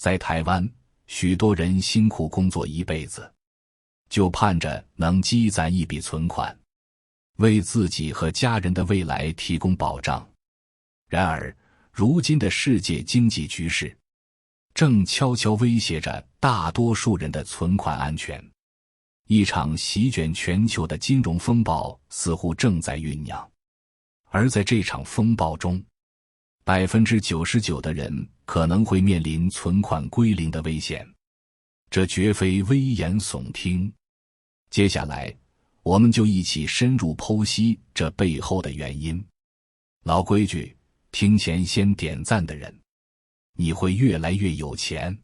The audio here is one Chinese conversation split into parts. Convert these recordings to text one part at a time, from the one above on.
在台湾，许多人辛苦工作一辈子，就盼着能积攒一笔存款，为自己和家人的未来提供保障。然而，如今的世界经济局势正悄悄威胁着大多数人的存款安全。一场席卷全球的金融风暴似乎正在酝酿，而在这场风暴中，99%的人可能会面临存款归零的危险。这绝非危言耸听。接下来，我们就一起深入剖析这背后的原因。老规矩，听前先点赞的人，你会越来越有钱。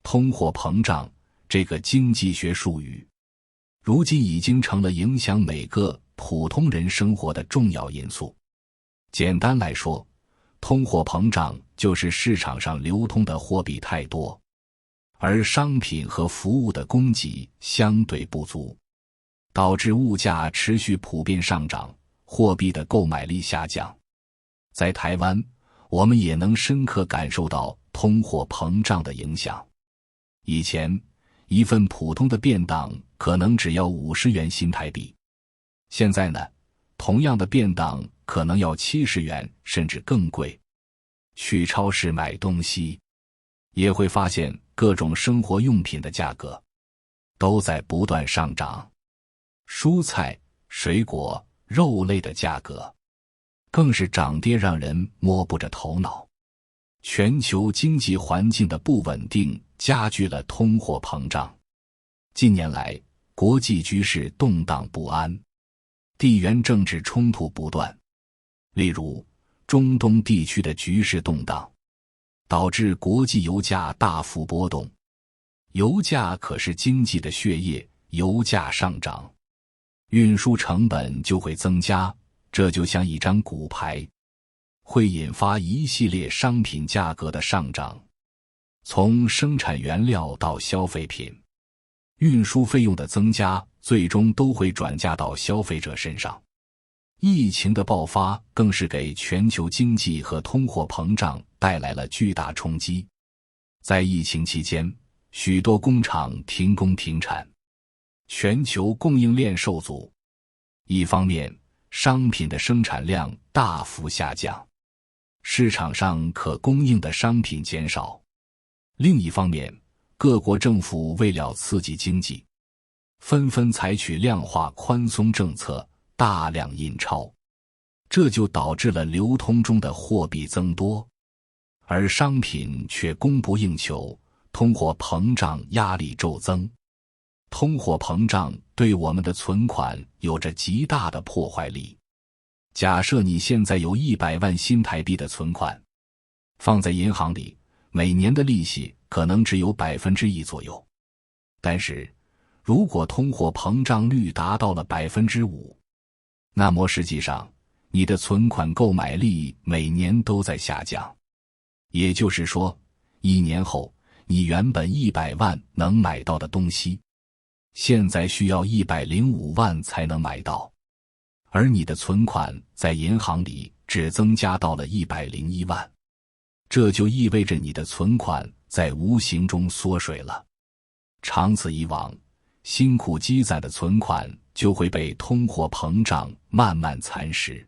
通货膨胀这个经济学术语，如今已经成了影响每个普通人生活的重要因素。简单来说，通货膨胀就是市场上流通的货币太多，而商品和服务的供给相对不足，导致物价持续普遍上涨，货币的购买力下降。在台湾，我们也能深刻感受到通货膨胀的影响。以前，一份普通的便当可能只要50元新台币，现在呢，同样的便当可能要70元甚至更贵。去超市买东西，也会发现各种生活用品的价格都在不断上涨，蔬菜、水果、肉类的价格更是涨跌让人摸不着头脑。全球经济环境的不稳定加剧了通货膨胀。近年来，国际局势动荡不安，地缘政治冲突不断。例如，中东地区的局势动荡，导致国际油价大幅波动。油价可是经济的血液，油价上涨，运输成本就会增加，这就像一张骨牌，会引发一系列商品价格的上涨。从生产原料到消费品，运输费用的增加最终都会转嫁到消费者身上。疫情的爆发更是给全球经济和通货膨胀带来了巨大冲击。在疫情期间，许多工厂停工停产，全球供应链受阻。一方面，商品的生产量大幅下降，市场上可供应的商品减少。另一方面，各国政府为了刺激经济，纷纷采取量化宽松政策，大量印钞，这就导致了流通中的货币增多，而商品却供不应求，通货膨胀压力骤增。通货膨胀对我们的存款有着极大的破坏力。假设你现在有100万新台币的存款，放在银行里，每年的利息可能只有 1% 左右。但是，如果通货膨胀率达到了 5%， 那么实际上，你的存款购买力每年都在下降。也就是说，1年后，你原本100万能买到的东西，现在需要105万才能买到。而你的存款在银行里只增加到了101万，这就意味着你的存款在无形中缩水了。长此以往，辛苦积攒的存款就会被通货膨胀慢慢蚕食，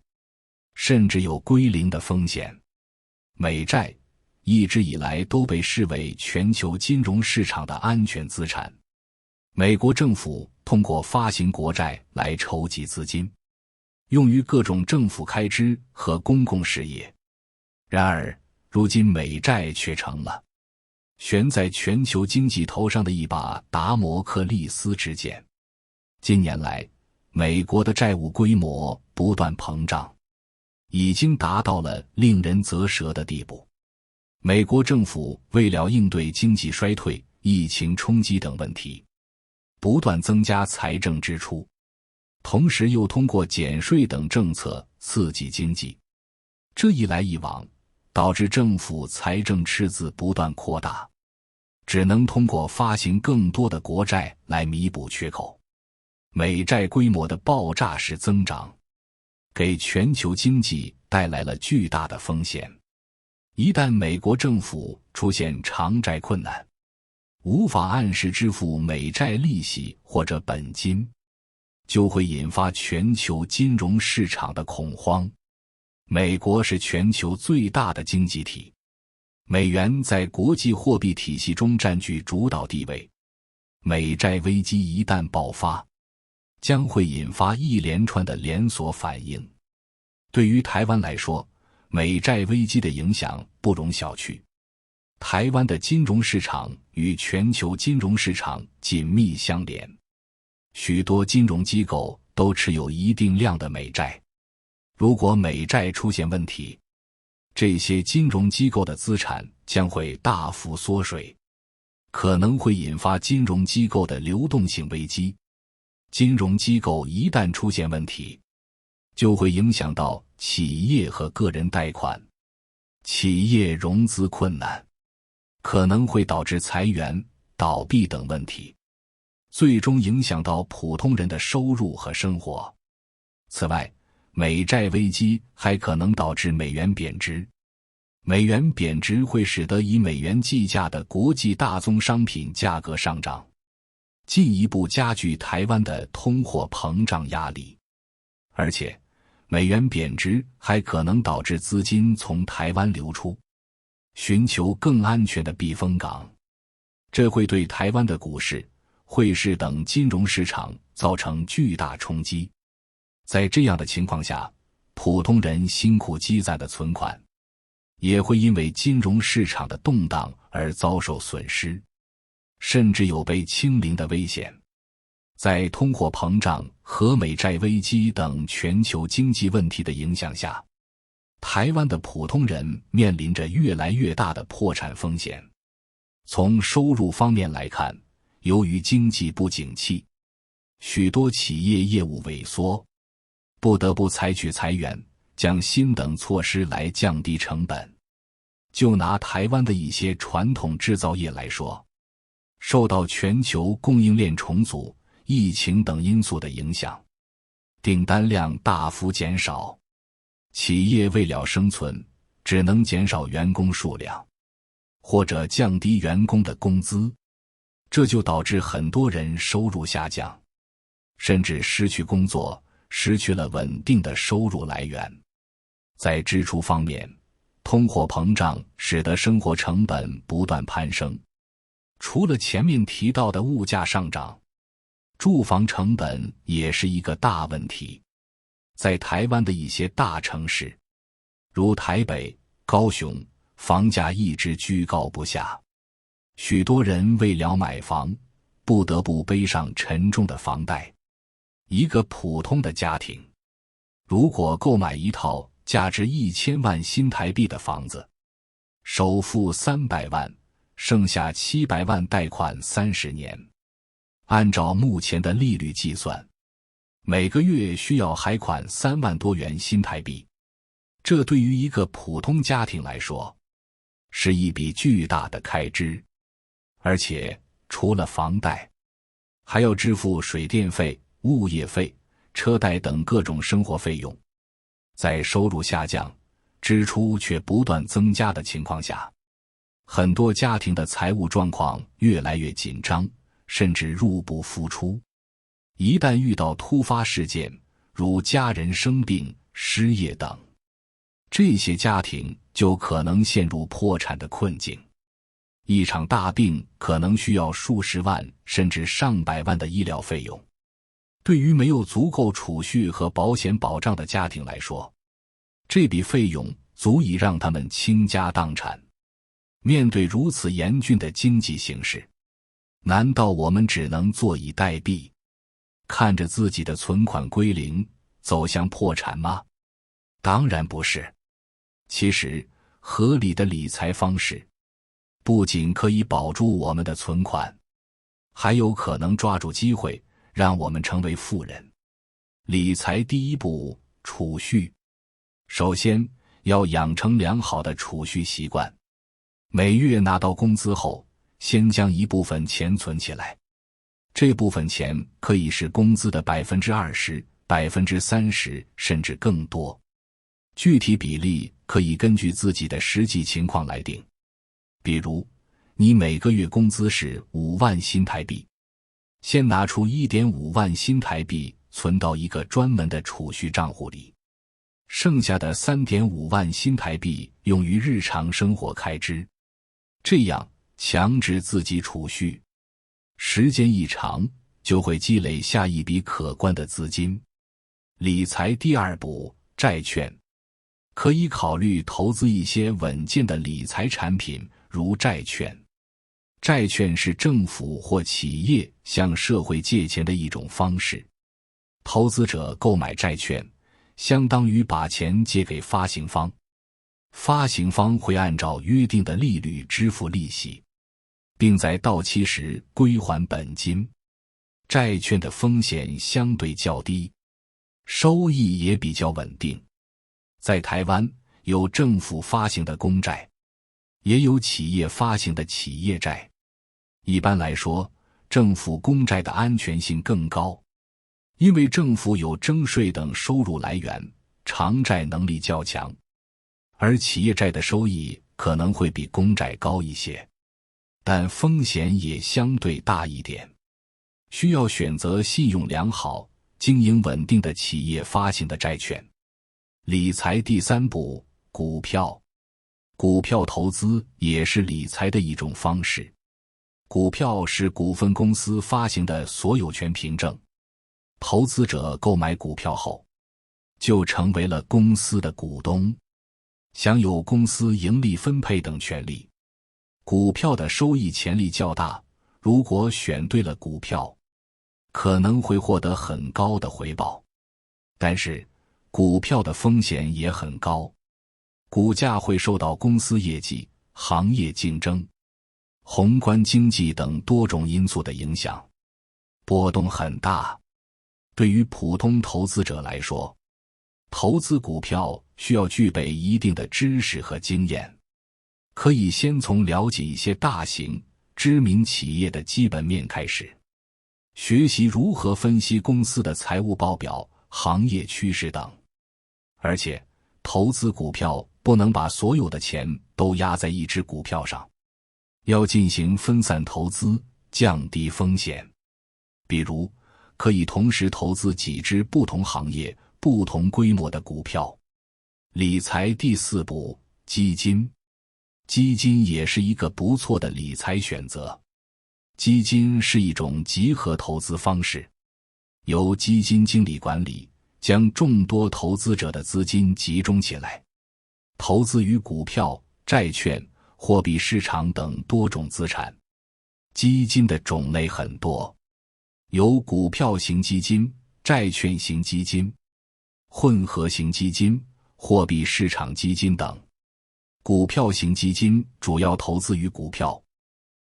甚至有归零的风险。美债一直以来都被视为全球金融市场的安全资产。美国政府通过发行国债来筹集资金，用于各种政府开支和公共事业。然而，如今美债却成了悬在全球经济头上的一把达摩克利斯之剑。近年来，美国的债务规模不断膨胀，已经达到了令人啧舌的地步。美国政府为了应对经济衰退、疫情冲击等问题，不断增加财政支出，同时又通过减税等政策刺激经济。这一来一往，导致政府财政赤字不断扩大，只能通过发行更多的国债来弥补缺口。美债规模的爆炸式增长，给全球经济带来了巨大的风险。一旦美国政府出现偿债困难，无法按时支付美债利息或者本金，就会引发全球金融市场的恐慌。美国是全球最大的经济体，美元在国际货币体系中占据主导地位。美债危机一旦爆发，将会引发一连串的连锁反应。对于台湾来说，美债危机的影响不容小觑。台湾的金融市场与全球金融市场紧密相连，许多金融机构都持有一定量的美债。如果美债出现问题，这些金融机构的资产将会大幅缩水，可能会引发金融机构的流动性危机。金融机构一旦出现问题，就会影响到企业和个人贷款，企业融资困难，可能会导致裁员、倒闭等问题，最终影响到普通人的收入和生活。此外，美债危机还可能导致美元贬值。美元贬值会使得以美元计价的国际大宗商品价格上涨，进一步加剧台湾的通货膨胀压力。而且，美元贬值还可能导致资金从台湾流出，寻求更安全的避风港，这会对台湾的股市、汇市等金融市场造成巨大冲击。在这样的情况下，普通人辛苦积攒的存款也会因为金融市场的动荡而遭受损失，甚至有被清零的危险。在通货膨胀和美债危机等全球经济问题的影响下，台湾的普通人面临着越来越大的破产风险。从收入方面来看，由于经济不景气，许多企业业务萎缩，不得不采取裁员、降薪等措施来降低成本。就拿台湾的一些传统制造业来说，受到全球供应链重组、疫情等因素的影响，订单量大幅减少，企业为了生存，只能减少员工数量，或者降低员工的工资，这就导致很多人收入下降，甚至失去工作，失去了稳定的收入来源。在支出方面，通货膨胀使得生活成本不断攀升。除了前面提到的物价上涨，住房成本也是一个大问题。在台湾的一些大城市，如台北、高雄，房价一直居高不下。许多人为了买房，不得不背上沉重的房贷。一个普通的家庭，如果购买一套价值1000万新台币的房子，首付300万，剩下700万贷款30年。按照目前的利率计算，每个月需要还款3万多元新台币。这对于一个普通家庭来说，是一笔巨大的开支。而且，除了房贷，还要支付水电费、物业费、车贷等各种生活费用。在收入下降、支出却不断增加的情况下，很多家庭的财务状况越来越紧张，甚至入不敷出。一旦遇到突发事件，如家人生病、失业等，这些家庭就可能陷入破产的困境。一场大病可能需要数十万甚至上百万的医疗费用。对于没有足够储蓄和保险保障的家庭来说，这笔费用足以让他们倾家荡产。面对如此严峻的经济形势，难道我们只能坐以待毙，看着自己的存款归零，走向破产吗？当然不是。其实，合理的理财方式不仅可以保住我们的存款，还有可能抓住机会让我们成为富人。理财第一步，储蓄。首先，要养成良好的储蓄习惯。每月拿到工资后，先将一部分钱存起来。这部分钱可以是工资的20%、30%，甚至更多。具体比例可以根据自己的实际情况来定。比如，你每个月工资是5万新台币，先拿出 1.5 万新台币存到一个专门的储蓄账户里，剩下的 3.5 万新台币用于日常生活开支。这样强制自己储蓄，时间一长就会积累下一笔可观的资金。理财第二步，债券。可以考虑投资一些稳健的理财产品，如债券。债券是政府或企业向社会借钱的一种方式。投资者购买债券，相当于把钱借给发行方，发行方会按照约定的利率支付利息，并在到期时归还本金。债券的风险相对较低，收益也比较稳定。在台湾，有政府发行的公债，也有企业发行的企业债。一般来说，政府公债的安全性更高，因为政府有征税等收入来源，偿债能力较强。而企业债的收益可能会比公债高一些，但风险也相对大一点。需要选择信用良好、经营稳定的企业发行的债券。理财第三步，股票。股票投资也是理财的一种方式。股票是股份公司发行的所有权凭证，投资者购买股票后，就成为了公司的股东，享有公司盈利分配等权利。股票的收益潜力较大，如果选对了股票，可能会获得很高的回报。但是，股票的风险也很高，股价会受到公司业绩、行业竞争、宏观经济等多种因素的影响，波动很大。对于普通投资者来说，投资股票需要具备一定的知识和经验，可以先从了解一些大型、知名企业的基本面开始，学习如何分析公司的财务报表、行业趋势等。而且，投资股票不能把所有的钱都压在一只股票上，要进行分散投资，降低风险。比如，可以同时投资几只不同行业、不同规模的股票。理财第四步，基金。基金也是一个不错的理财选择。基金是一种集合投资方式，由基金经理管理，将众多投资者的资金集中起来，投资于股票、债券、货币市场等多种资产。基金的种类很多，有股票型基金、债券型基金、混合型基金、货币市场基金等。股票型基金主要投资于股票，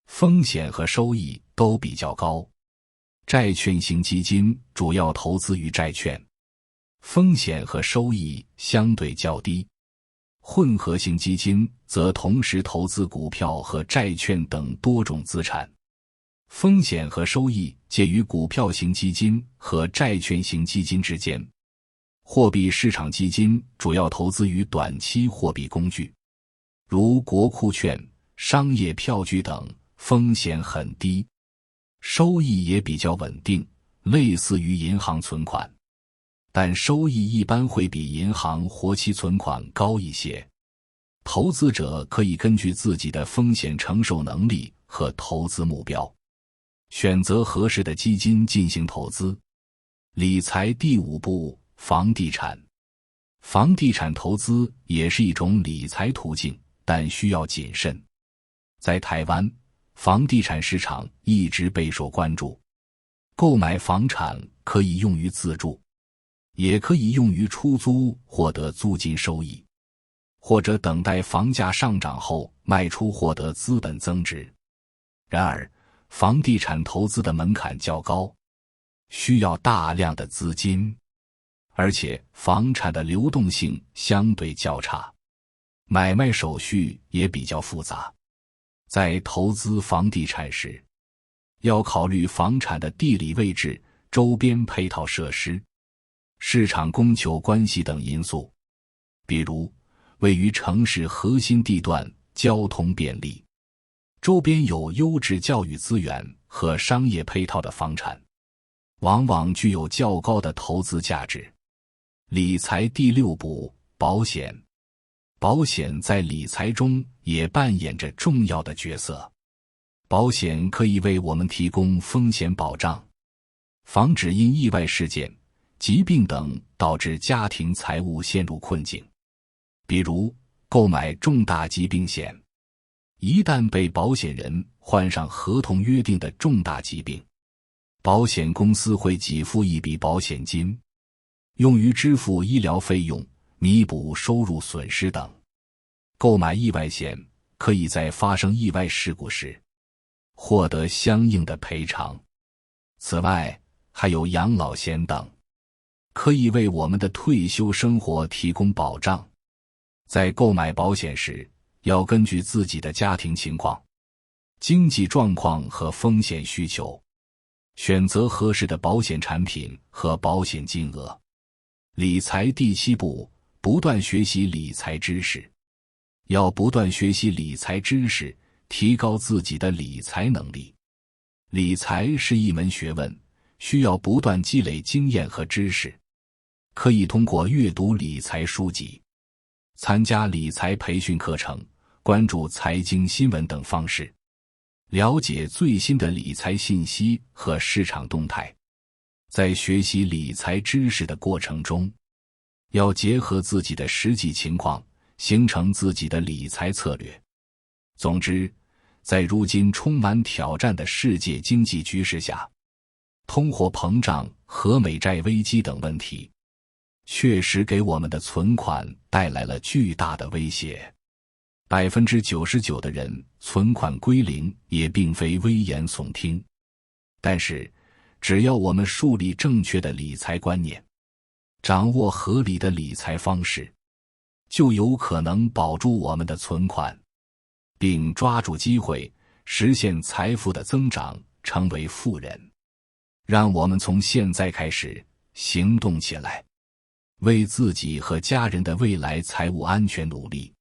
风险和收益都比较高。债券型基金主要投资于债券，风险和收益相对较低。混合型基金则同时投资股票和债券等多种资产，风险和收益介于股票型基金和债券型基金之间。货币市场基金主要投资于短期货币工具，如国库券、商业票据等，风险很低，收益也比较稳定，类似于银行存款，但收益一般会比银行活期存款高一些。投资者可以根据自己的风险承受能力和投资目标，选择合适的基金进行投资。理财第五步，房地产。房地产投资也是一种理财途径，但需要谨慎。在台湾，房地产市场一直备受关注。购买房产可以用于自住，也可以用于出租获得租金收益，或者等待房价上涨后卖出获得资本增值。然而，房地产投资的门槛较高，需要大量的资金，而且房产的流动性相对较差，买卖手续也比较复杂。在投资房地产时，要考虑房产的地理位置、周边配套设施、市场供求关系等因素。比如，位于城市核心地段，交通便利，周边有优质教育资源和商业配套的房产，往往具有较高的投资价值。理财第6步：保险。保险在理财中也扮演着重要的角色。保险可以为我们提供风险保障，防止因意外事件、疾病等导致家庭财务陷入困境。比如购买重大疾病险，一旦被保险人患上合同约定的重大疾病，保险公司会给付一笔保险金，用于支付医疗费用、弥补收入损失等。购买意外险，可以在发生意外事故时获得相应的赔偿。此外，还有养老险等，可以为我们的退休生活提供保障。在购买保险时，要根据自己的家庭情况、经济状况和风险需求，选择合适的保险产品和保险金额。理财第7步：不断学习理财知识。要不断学习理财知识，提高自己的理财能力。理财是一门学问，需要不断积累经验和知识。可以通过阅读理财书籍、参加理财培训课程、关注财经新闻等方式，了解最新的理财信息和市场动态。在学习理财知识的过程中，要结合自己的实际情况，形成自己的理财策略。总之，在如今充满挑战的世界经济局势下，通货膨胀和美债危机等问题确实给我们的存款带来了巨大的威胁。99%的人存款归零也并非危言耸听，但是只要我们树立正确的理财观念，掌握合理的理财方式，就有可能保住我们的存款，并抓住机会实现财富的增长，成为富人。让我们从现在开始行动起来，为自己和家人的未来财务安全努力。